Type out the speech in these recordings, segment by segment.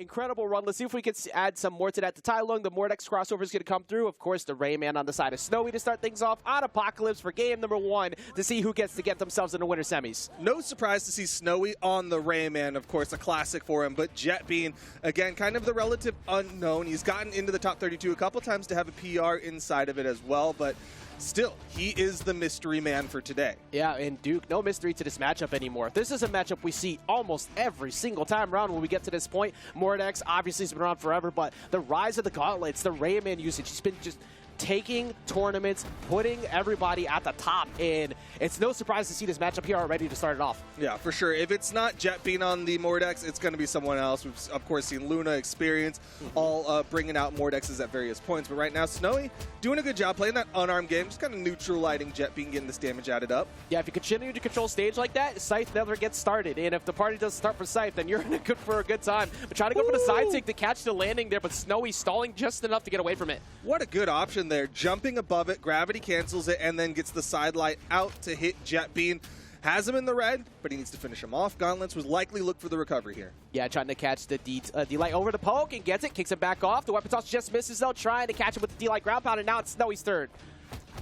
incredible run. Let's see if we can add some more to that. The Tai Lung, the Mordex crossover is going to come through. Of course, the Rayman on the side of Snowy to start things off on Apocalypse for game number 1 to see who gets to get themselves in the winter semis. No surprise to see Snowy on the Rayman, of course, a classic for him, but Jet being, again, kind of the relative unknown. He's gotten into the top 32 a couple times to have a PR inside of it as well, but still, he is the mystery man for today. Yeah, and Duke, no mystery to this matchup anymore. This is a matchup we see almost every single time around when we get to this point. Mordex obviously has been around forever, but the rise of the gauntlets, the Rayman usage, he's been just taking tournaments, putting everybody at the top, and it's no surprise to see this matchup here already to start it off. Yeah, for sure. If it's not Jet being on the Mordex, it's going to be someone else. We've, of course, seen Luna, Experience, all bringing out Mordexes at various points. But right now, Snowy doing a good job playing that unarmed game, just kind of neutralizing Jet being, getting this damage added up. Yeah, if you continue to control stage like that, Scythe never gets started. And if the party doesn't start for Scythe, then you're in for a good time. But trying to go for the side take to catch the landing there, but Snowy stalling just enough to get away from it. What a good option there. Jumping above it, gravity cancels it, and then gets the side light out to hit Jet Bean. Has him in the red, but he needs to finish him off. Gauntlets would likely look for the recovery here. Yeah, trying to catch the D-Light over the poke and gets it, kicks him back off. The weapon toss just misses though, trying to catch him with the D-Light ground pound, and now it's Snowy's third.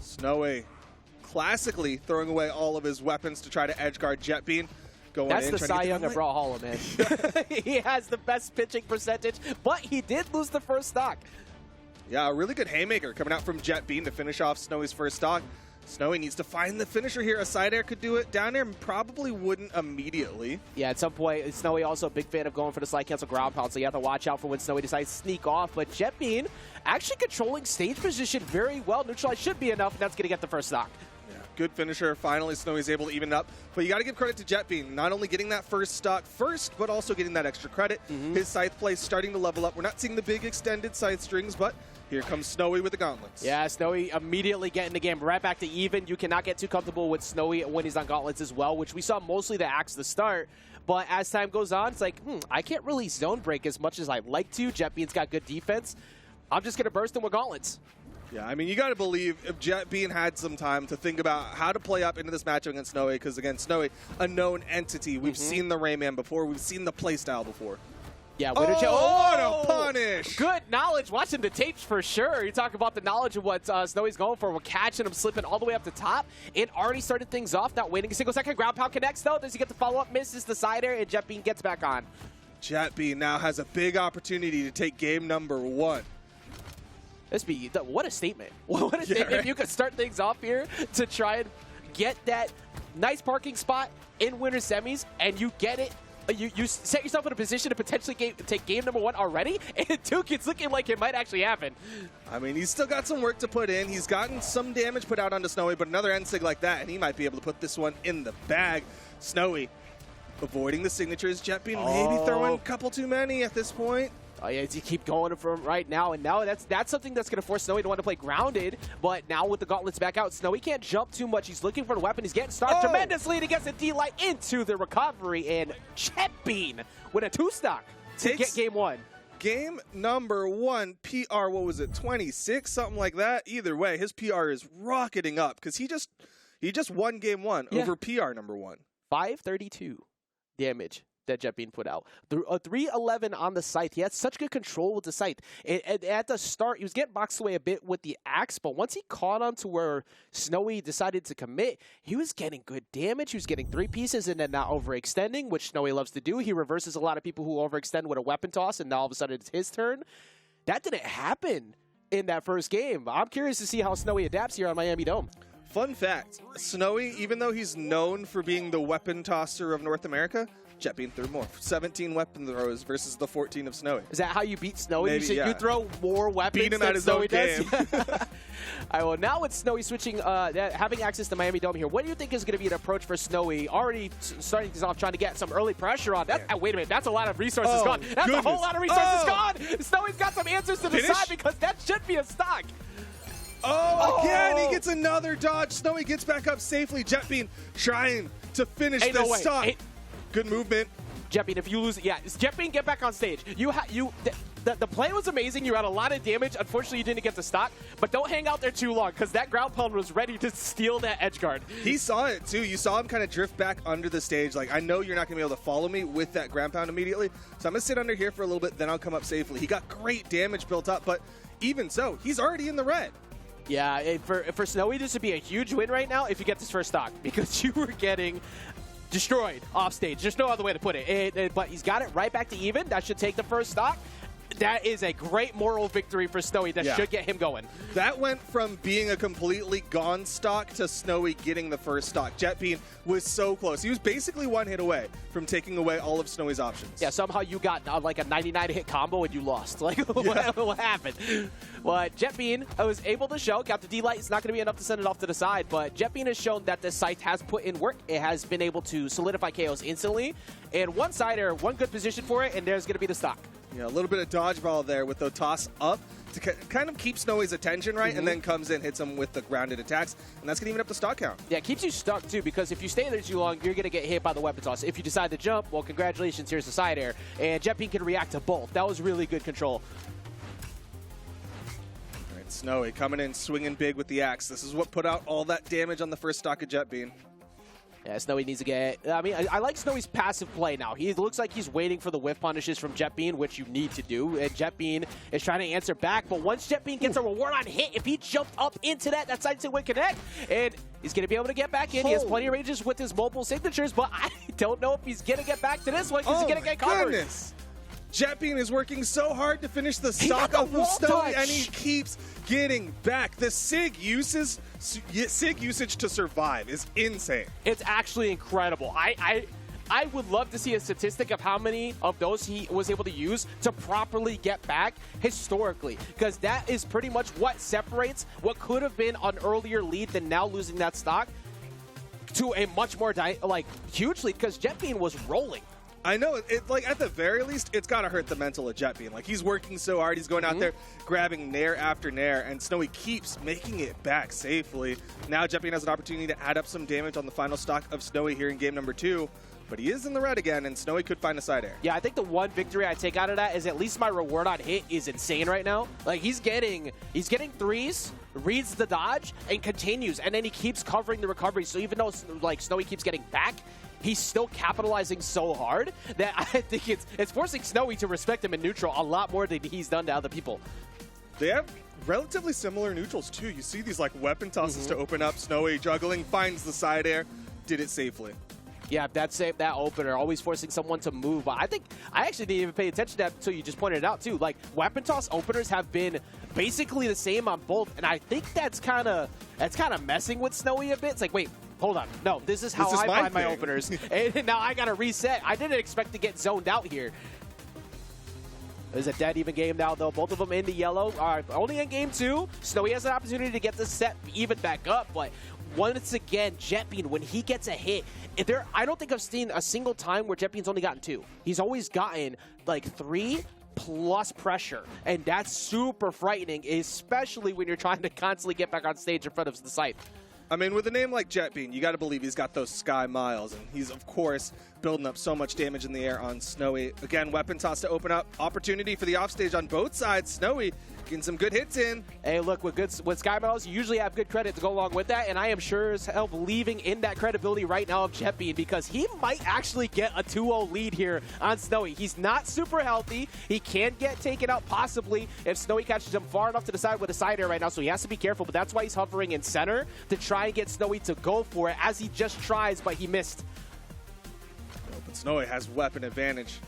Snowy classically throwing away all of his weapons to try to edge guard Jet Bean. That's the Cy Young of Brawlhalla, man. He has the best pitching percentage, but he did lose the first stock. Yeah, a really good haymaker coming out from Jet Bean to finish off Snowy's first stock. Snowy needs to find the finisher here. A side air could do it. Down air probably wouldn't immediately. Yeah, at some point, Snowy also a big fan of going for the slide cancel ground pound, so you have to watch out for when Snowy decides to sneak off. But Jet Bean actually controlling stage position very well. Neutralize should be enough, and that's going to get the first stock. Yeah, good finisher. Finally, Snowy's able to even it up. But you got to give credit to Jet Bean, not only getting that first stock first, but also getting that extra credit. His scythe play starting to level up. We're not seeing the big extended scythe strings, but here comes Snowy with the gauntlets. Yeah, Snowy immediately getting the game right back to even. You cannot get too comfortable with Snowy when he's on gauntlets as well, which we saw mostly the axe to start. But as time goes on, it's like, I can't really zone break as much as I'd like to. Jet Bean's got good defense. I'm just going to burst him with gauntlets. Yeah, I mean, you got to believe if Jet Bean had some time to think about how to play up into this matchup against Snowy, because again, Snowy, a known entity. We've seen the Rayman before. We've seen the playstyle before. Yeah, what a punish! Good knowledge. Watching the tapes for sure. You talk about the knowledge of what Snowy's going for. We're catching him slipping all the way up the top. It already started things off. Not waiting a single second. Ground pound connects though. Does he get the follow-up? Misses the side air, and Jet Bean gets back on. Jet Bean now has a big opportunity to take game number 1. What a statement. What a statement. If you could start things off here to try and get that nice parking spot in winter semis, and you get it. You set yourself in a position to potentially take game number 1 already, and Duke, it's looking like it might actually happen. I mean, he's still got some work to put in. He's gotten some damage put out onto Snowy, but another end-sig like that, and he might be able to put this one in the bag. Snowy avoiding the signatures. Jet Bean maybe throwing a couple too many at this point. Oh yeah, you keep going for him right now, and now that's something that's going to force Snowy to want to play grounded. But now with the gauntlets back out, Snowy can't jump too much. He's looking for the weapon. He's getting started tremendously, and he gets a D-Light into the recovery, and Jet Bean with a 2-stock to get game 1. Game number 1, PR, what was it, 26, something like that? Either way, his PR is rocketing up because he just won game 1 over PR number 1. 532 damage that Jet Bean put out. 311 on the scythe. He had such good control with the scythe. At the start, he was getting boxed away a bit with the axe, but once he caught on to where Snowy decided to commit, he was getting good damage. He was getting 3 pieces and then not overextending, which Snowy loves to do. He reverses a lot of people who overextend with a weapon toss, and now all of a sudden it's his turn. That didn't happen in that first game. I'm curious to see how Snowy adapts here on Miami Dome. Fun fact, Snowy, even though he's known for being the weapon tosser of North America, Jet Bean threw more. 17 weapon throws versus the 14 of Snowy. Is that how you beat Snowy? Maybe, you throw more weapons beat him than at his Snowy own does? game. All right, well, now with Snowy switching, having access to Miami Dome here, what do you think is going to be an approach for Snowy? Already starting things off, trying to get some early pressure on. Wait a minute, that's a lot of resources gone. That's a whole lot of resources gone. Snowy's got some answers to decide because that should be a stock. Again, he gets another dodge. Snowy gets back up safely. Jet Bean trying to finish this stock. Good movement. Jetbean, if you lose, Jetbean, get back on stage. The play was amazing. You had a lot of damage. Unfortunately, you didn't get the stock, but don't hang out there too long because that ground pound was ready to steal that edge guard. He saw it too. You saw him kind of drift back under the stage. Like, I know you're not going to be able to follow me with that ground pound immediately, so I'm going to sit under here for a little bit, then I'll come up safely. He got great damage built up, but even so, he's already in the red. Yeah, for Snowy, this would be a huge win right now if you get this first stock because you were getting destroyed off stage. There's no other way to put it. But he's got it right back to even. That should take the first stock. That is a great moral victory for Snowy that should get him going. That went from being a completely gone stock to Snowy getting the first stock. Jetbean was so close. He was basically one hit away from taking away all of Snowy's options. Yeah, somehow you got like a 99 hit combo and you lost. Like, what happened? But Jetbean was able to show, got the D-Light. It's not going to be enough to send it off to the side, but Jetbean has shown that this scythe has put in work. It has been able to solidify KOs instantly. And one side air, one good position for it, and there's going to be the stock. Yeah, a little bit of dodgeball there with the toss up to kind of keep Snowy's attention right, and then comes in, hits him with the grounded attacks, and that's going to even up the stock count. Yeah, it keeps you stuck, too, because if you stay there too long, you're going to get hit by the weapon toss. If you decide to jump, well, congratulations, here's the side air. And Jetbean can react to both. That was really good control. All right, Snowy coming in, swinging big with the axe. This is what put out all that damage on the first stock of Jetbean. Yeah, Snowy needs to get... I mean, I like Snowy's passive play now. He looks like he's waiting for the whiff punishes from Jetbean, which you need to do. And Jetbean is trying to answer back. But once Jetbean gets a reward on hit, if he jumped up into that side to win connect, and he's going to be able to get back in. He has plenty of ranges with his mobile signatures, but I don't know if he's going to get back to this one because he's going to get covered. Goodness. Jetbean is working so hard to finish the stock off of Snowy, and he keeps getting back. The SIG usage to survive is insane. It's actually incredible. I would love to see a statistic of how many of those he was able to use to properly get back historically, because that is pretty much what separates what could have been an earlier lead than now losing that stock to a much more huge lead, because Jetbean was rolling. I know, like at the very least, it's got to hurt the mental of Jetbean. Like, he's working so hard, he's going out there grabbing nair after nair, and Snowy keeps making it back safely. Now Jetbean has an opportunity to add up some damage on the final stock of Snowy here in game number 2, but he is in the red again, and Snowy could find a side air. Yeah, I think the one victory I take out of that is at least my reward on hit is insane right now. Like, he's getting threes, reads the dodge, and continues, and then he keeps covering the recovery. So even though like Snowy keeps getting back, he's still capitalizing so hard that I think it's forcing Snowy to respect him in neutral a lot more than he's done to other people. They have relatively similar neutrals too. You see these like weapon tosses to open up. Snowy juggling, finds the side air, did it safely. Yeah, that opener, always forcing someone to move. But I actually didn't even pay attention to that until you just pointed it out too. Like, weapon toss openers have been basically the same on both, and I think that's kind of messing with Snowy a bit. It's like, wait, hold on. No, this is how I find my openers. And now I got to reset. I didn't expect to get zoned out here. It's a dead even game now, though. Both of them in the yellow. All right, only in game 2. Snowy has an opportunity to get this set even back up, but once again, Jetbean, when he gets a hit, I don't think I've seen a single time where Jetbean's only gotten 2. He's always gotten like 3 plus pressure, and that's super frightening, especially when you're trying to constantly get back on stage in front of the scythe. I mean, with a name like Jetbean, you got to believe he's got those sky miles, and he's, of course, building up so much damage in the air on Snowy. Again, weapon toss to open up. Opportunity for the offstage on both sides. Snowy getting some good hits in. Hey, look, with sky miles, you usually have good credit to go along with that, and I am sure as hell believing in that credibility right now of Jetbean, because he might actually get a 2-0 lead here on Snowy. He's not super healthy. He can get taken out possibly if Snowy catches him far enough to the side with a side air right now, so he has to be careful, but that's why he's hovering in center to try and get Snowy to go for it, as he just tries, but he missed. But Snowy has weapon advantage.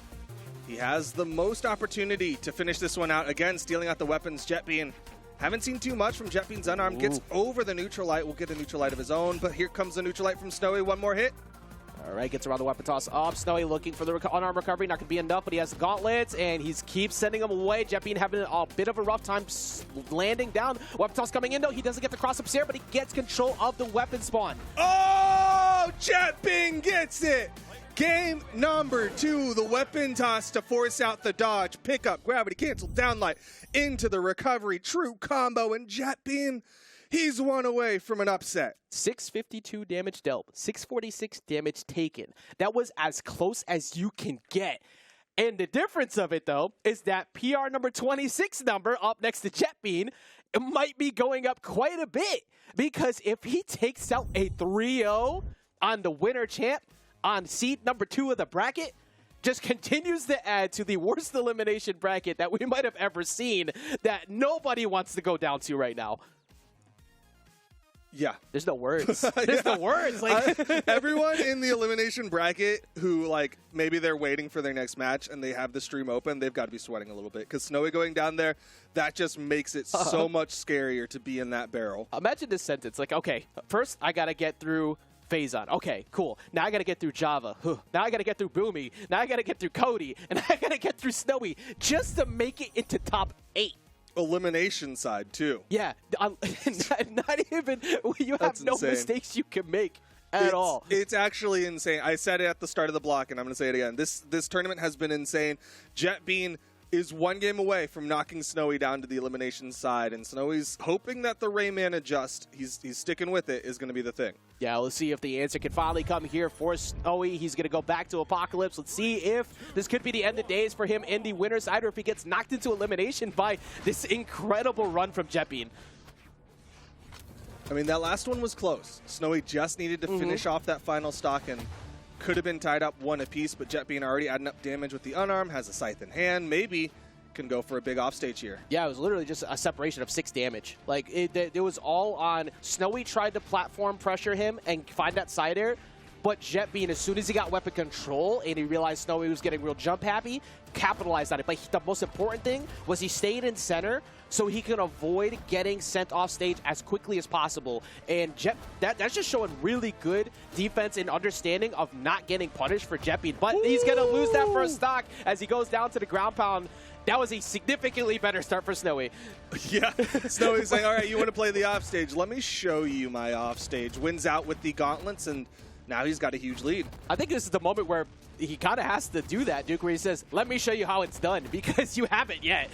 He has the most opportunity to finish this one out. Again, stealing out the weapons. Jetbean, haven't seen too much from Jetbean's unarmed. Gets over the neutral light. Will get a neutral light of his own, but here comes the neutral light from Snowy. One more hit. All right, gets around the weapon toss up. Snowy looking for the unarmed recovery. Not going to be enough, but he has the gauntlets, and he keeps sending them away. Jetbean having a bit of a rough time landing down. Weapon toss coming in, though. He doesn't get the cross-up here, but he gets control of the weapon spawn. Oh, Jetbean gets it. Game number 2, the weapon toss to force out the dodge, pick up, gravity, cancel, downlight, into the recovery, true combo, and Jetbean He's one away from an upset. 652 damage dealt, 646 damage taken. That was as close as you can get. And the difference of it, though, is that PR number 26 number up next to Jetbean, it might be going up quite a bit. Because if he takes out a 3-0 on the winner champ on seed number 2 of the bracket, just continues to add to the worst elimination bracket that we might have ever seen that nobody wants to go down to right now. Yeah. There's no words. There's no words. Like everyone in the elimination bracket who, like, maybe they're waiting for their next match and they have the stream open, they've got to be sweating a little bit. Because Snowy going down there, that just makes it so much scarier to be in that barrel. Imagine this sentence. Like, okay, first I got to get through Phazon. Okay, cool. Now I got to get through Java. Now I got to get through Boomy. Now I got to get through Cody. And I got to get through Snowy just to make it into top 8. Elimination side, too. Yeah. Not even, you have no mistakes you can make at all. It's actually insane. I said it at the start of the block, and I'm going to say it again. This tournament has been insane. Jetbean is one game away from knocking Snowy down to the elimination side, and Snowy's hoping that the Rayman adjust. He's sticking with it is going to be the thing. Yeah, let's see if the answer can finally come here for Snowy. He's going to go back to Apocalypse. Let's see if this could be the end of days for him in the winner's side, or if he gets knocked into elimination by this incredible run from Jetbean. I mean, that last one was close. Snowy just needed to finish off that final stock and could have been tied up 1 apiece, but Jetbean already adding up damage with the unarmed, has a scythe in hand, maybe can go for a big offstage here. Yeah, it was literally just a separation of 6 damage. Like, it was all on Snowy tried to platform pressure him and find that side air, but Jetbean, as soon as he got weapon control and he realized Snowy was getting real jump happy, capitalized on it. But the most important thing was he stayed in center so he could avoid getting sent off stage as quickly as possible. And that's just showing really good defense and understanding of not getting punished for Jetbean. But he's going to lose that first stock as he goes down to the ground pound. That was a significantly better start for Snowy. Yeah, Snowy's saying, all right, you want to play the offstage? Let me show you my offstage. Wins out with the gauntlets, and now he's got a huge lead. I think this is the moment where he kind of has to do that, Duke, where he says, let me show you how it's done, because you haven't yet.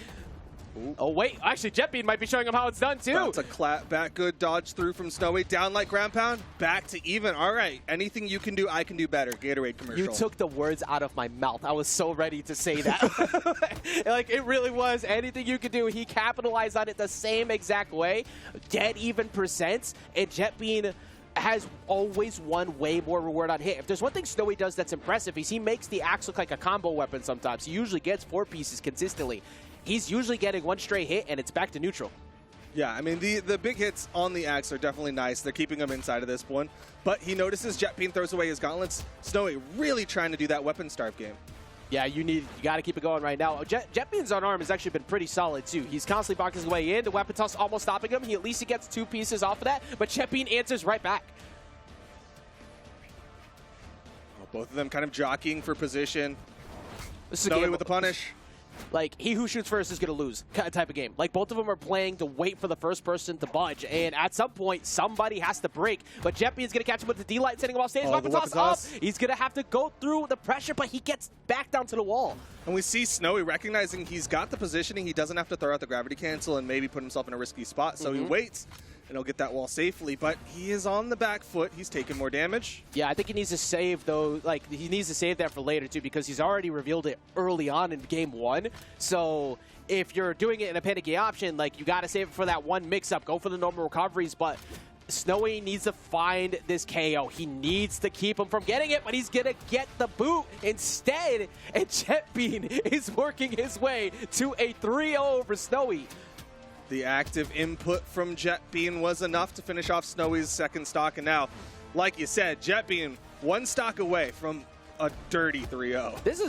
Ooh. Oh, wait. Actually, Jetbean might be showing him how it's done, too. That's a back good dodge through from Snowy. Down like ground pound. Back to even. All right. Anything you can do, I can do better. Gatorade commercial. You took the words out of my mouth. I was so ready to say that. Like, it really was. Anything you could do. He capitalized on it the same exact way. Dead even percents. And Jetbean has always won way more reward on hit. If there's one thing Snowy does that's impressive, is he makes the axe look like a combo weapon sometimes. He usually gets 4 pieces consistently. He's usually getting 1 straight hit, and it's back to neutral. Yeah, I mean, the big hits on the axe are definitely nice. They're keeping him inside of this one. But he notices Jetbean throws away his gauntlets. Snowy really trying to do that weapon starve game. Yeah, you got to keep it going right now. Jetbean's unarmed has actually been pretty solid, too. He's constantly boxing his way in. The weapon toss almost stopping him. At least he gets 2 pieces off of that, but Jetbean answers right back. Well, both of them kind of jockeying for position. This is Snowy with the punish. Like, he who shoots first is going to lose type of game. Like, both of them are playing to wait for the first person to budge, and at some point, somebody has to break. But Jetbean's going to catch him with the D-Light, sending him off stage. Weapon toss up. He's going to have to go through the pressure, but he gets back down to the wall. And we see Snowy recognizing he's got the positioning. He doesn't have to throw out the gravity cancel and maybe put himself in a risky spot, so he waits. And he'll get that wall safely, but he is on the back foot. He's taking more damage. Yeah, I think he needs to save, though. Like, he needs to save that for later, too, because he's already revealed it early on in game 1. So if you're doing it in a panicky option, like, you got to save it for that one mix-up. Go for the normal recoveries, but Snowy needs to find this KO. He needs to keep him from getting it, but he's going to get the boot instead, and Jetbean is working his way to a 3-0 over Snowy. The active input from Jetbean was enough to finish off Snowy's second stock. And now, like you said, Jetbean 1 stock away from a dirty 3-0. This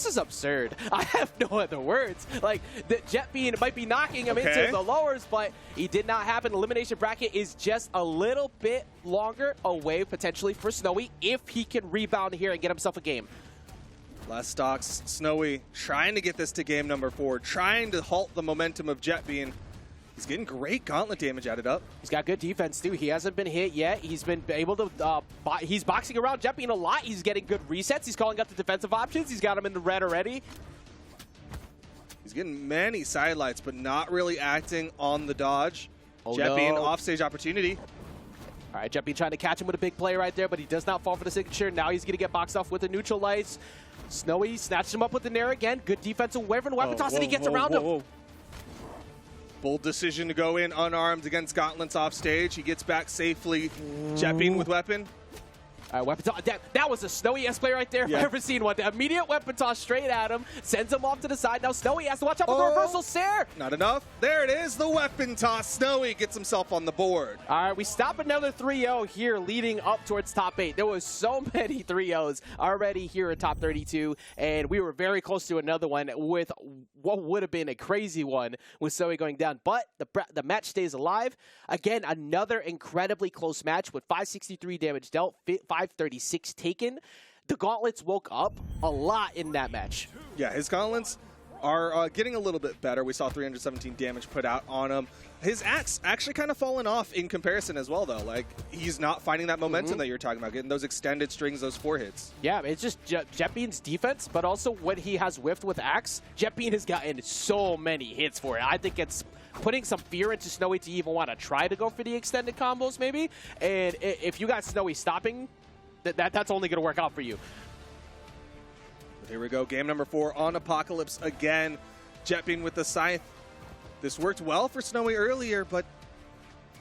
is absurd. I have no other words. Like, the Jetbean might be knocking him into the lowers, but he did not happen. Elimination bracket is just a little bit longer away potentially for Snowy if he can rebound here and get himself a game. Last stocks, Snowy trying to get this to game number 4, trying to halt the momentum of Jetbean. He's getting great gauntlet damage added up. He's got good defense, too. He hasn't been hit yet. He's been able to, he's boxing around Jetbean a lot. He's getting good resets. He's calling out the defensive options. He's got him in the red already. He's getting many sidelights, but not really acting on the dodge. Jet being offstage opportunity. All right, Jetbean trying to catch him with a big play right there, but he does not fall for the signature. Now he's going to get boxed off with the neutral lights. Snowy snatched him up with the Nair again. Good defensive wave and weapon toss, and he gets around him. Bold decision to go in unarmed against Gauntlets off stage. He gets back safely. Jetbean with weapon. All right, weapon toss. That was a Snowy S play right there if I've ever seen one. The immediate weapon toss straight at him, sends him off to the side. Now Snowy has to watch out for the reversal Sair. Not enough. There it is, the weapon toss. Snowy gets himself on the board. All right, we stop another 3-0 here leading up towards top 8. There was so many 3-0s already here in top 32, and we were very close to another one with what would have been a crazy one with Snowy going down. But the match stays alive. Again, another incredibly close match with 563 damage dealt, 536 taken. The Gauntlets woke up a lot in that match. Yeah, his Gauntlets are getting a little bit better. We saw 317 damage put out on him. His axe actually kind of fallen off in comparison as well, though. Like, he's not finding that momentum that you're talking about, getting those extended strings, those 4 hits. Yeah, it's just Jetbean's defense, but also what he has whiffed with axe. Jetbean has gotten so many hits for it. I think it's putting some fear into Snowy to even want to try to go for the extended combos, maybe. And if you got Snowy stopping, that's only going to work out for you. Here we go, game number 4 on Apocalypse again. Jetbean with the scythe. This worked well for Snowy earlier, but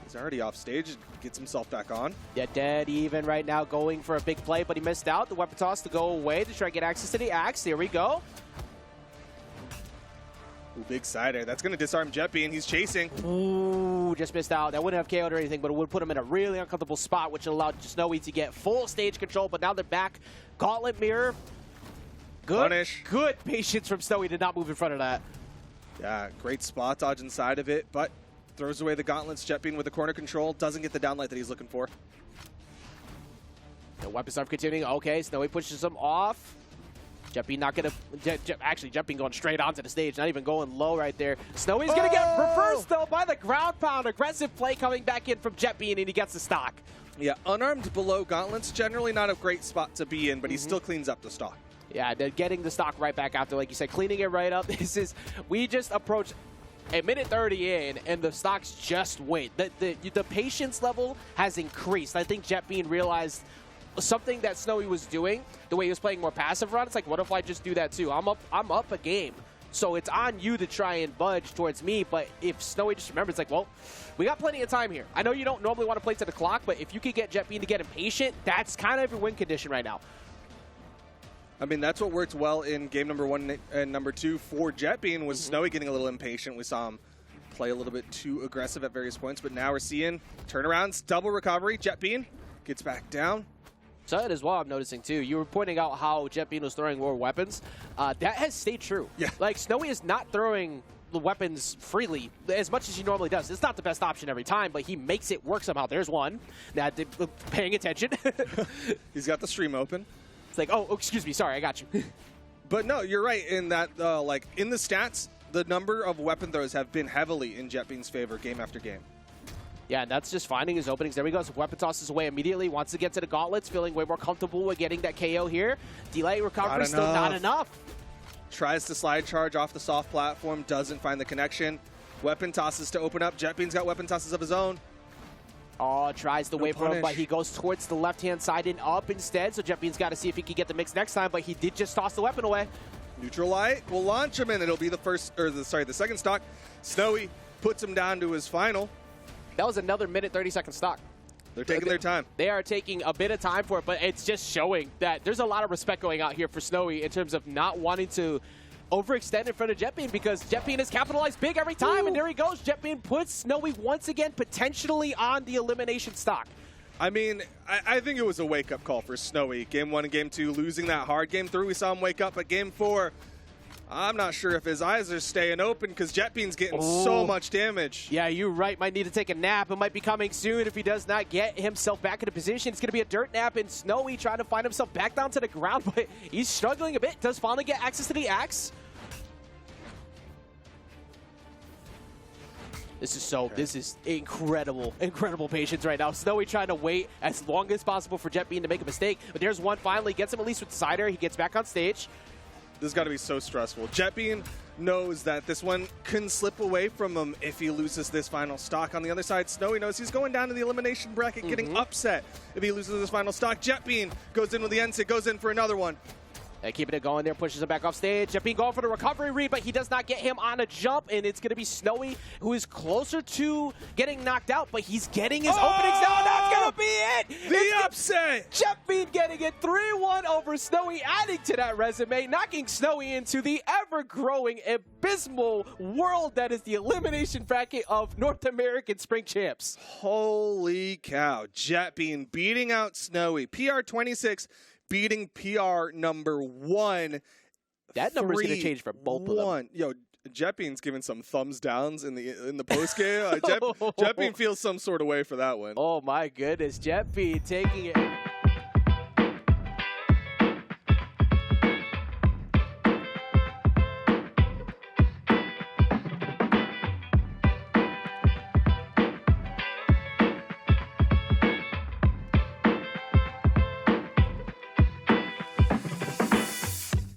he's already off stage. Gets himself back on. Yeah, dead even right now, going for a big play, but he missed out. The weapon toss to go away to try to get access to the axe. Here we go. Ooh, big sider. That's going to disarm Jetbean. He's chasing. Ooh, just missed out. That wouldn't have KO'd or anything, but it would put him in a really uncomfortable spot, which allowed Snowy to get full stage control, but now they're back. Gauntlet mirror. Good patience from Snowy to not move in front of that. Yeah, great spot dodge inside of it, but throws away the gauntlets. Jetbean with the corner control. Doesn't get the downlight that he's looking for. The weapon start continuing. Okay, Snowy pushes him off. Jetbean not going to... Actually, Jetbean going straight onto the stage, not even going low right there. Snowy's going to get reversed, though, by the ground pound. Aggressive play coming back in from Jetbean, and he gets the stock. Yeah, unarmed below gauntlets, generally not a great spot to be in, but he still cleans up the stock. Yeah, they're getting the stock right back after, like you said, cleaning it right up. We just approached a minute 30 in, and the stocks just wait. The patience level has increased. I think Jetbean realized something that Snowy was doing, the way he was playing more passive run. It's like, what if I just do that too? I'm up a game. So it's on you to try and budge towards me, but if Snowy just remembers, like, well, we got plenty of time here. I know you don't normally want to play to the clock, but if you could get Jetbean to get impatient, that's kind of your win condition right now. I mean, that's what worked well in game number 1 and number 2 for Jetbean was Snowy getting a little impatient. We saw him play a little bit too aggressive at various points, but now we're seeing turnarounds, double recovery. Jetbean gets back down. So that is what I'm noticing too. You were pointing out how Jetbean was throwing more weapons. That has stayed true. Yeah. Like, Snowy is not throwing the weapons freely as much as he normally does. It's not the best option every time, but he makes it work somehow. There's one. Now, paying attention. He's got the stream open. It's like, oh, excuse me, sorry, I got you. But no, you're right in that, like, in the stats, the number of weapon throws have been heavily in Jetbean's favor game after game. Yeah, and that's just finding his openings. There he goes. Weapon tosses away immediately. Wants to get to the gauntlets. Feeling way more comfortable with getting that KO here. Delay recovery still not enough. Tries to slide charge off the soft platform. Doesn't find the connection. Weapon tosses to open up. Jetbean's got weapon tosses of his own. Oh, tries to wait for him, but he goes towards the left-hand side and up instead. So Jetbean's got to see if he can get the mix next time, but he did just toss the weapon away. Neutral light will launch him, and it'll be the second stock. Snowy puts him down to his final. That was another minute 30-second stock. They're taking their time. They are taking a bit of time for it, but it's just showing that there's a lot of respect going out here for Snowy in terms of not wanting to overextend in front of Jetbean, because Jetbean has capitalized big every time, and there he goes. Jetbean puts Snowy once again potentially on the elimination stock. I mean, I think it was a wake-up call for Snowy. Game 1 and Game 2 losing that hard. Game 3 we saw him wake up, but Game 4... I'm not sure if his eyes are staying open because Jetbean's getting so much damage. Yeah, you're right. Might need to take a nap. It might be coming soon if he does not get himself back into position. It's going to be a dirt nap, and Snowy trying to find himself back down to the ground, but he's struggling a bit. Does finally get access to the axe. This is incredible patience right now. Snowy trying to wait as long as possible for Jetbean to make a mistake, but there's one finally. Gets him at least with Cider. He gets back on stage. This has got to be so stressful. Jetbean knows that this one can slip away from him if he loses this final stock. On the other side, Snowy knows he's going down to the elimination bracket, getting upset if he loses this final stock. Jetbean goes in with the NSIG, goes in for another one. And keeping it going there, pushes him back off stage. Jetbean going for the recovery read, but he does not get him on a jump, and it's going to be Snowy, who is closer to getting knocked out, but he's getting his openings now, and that's going to be it! The upset! Jetbean getting it 3-1 over Snowy, adding to that resume, knocking Snowy into the ever-growing, abysmal world that is the elimination bracket of North American Spring Champs. Holy cow. Jetbean beating out Snowy. PR 26 beating PR number 1. That number's going to change for both of them. Yo, Jetbean's giving some thumbs downs in the post game. Jetbean feels some sort of way for that one. Oh my goodness, Jetbean taking it.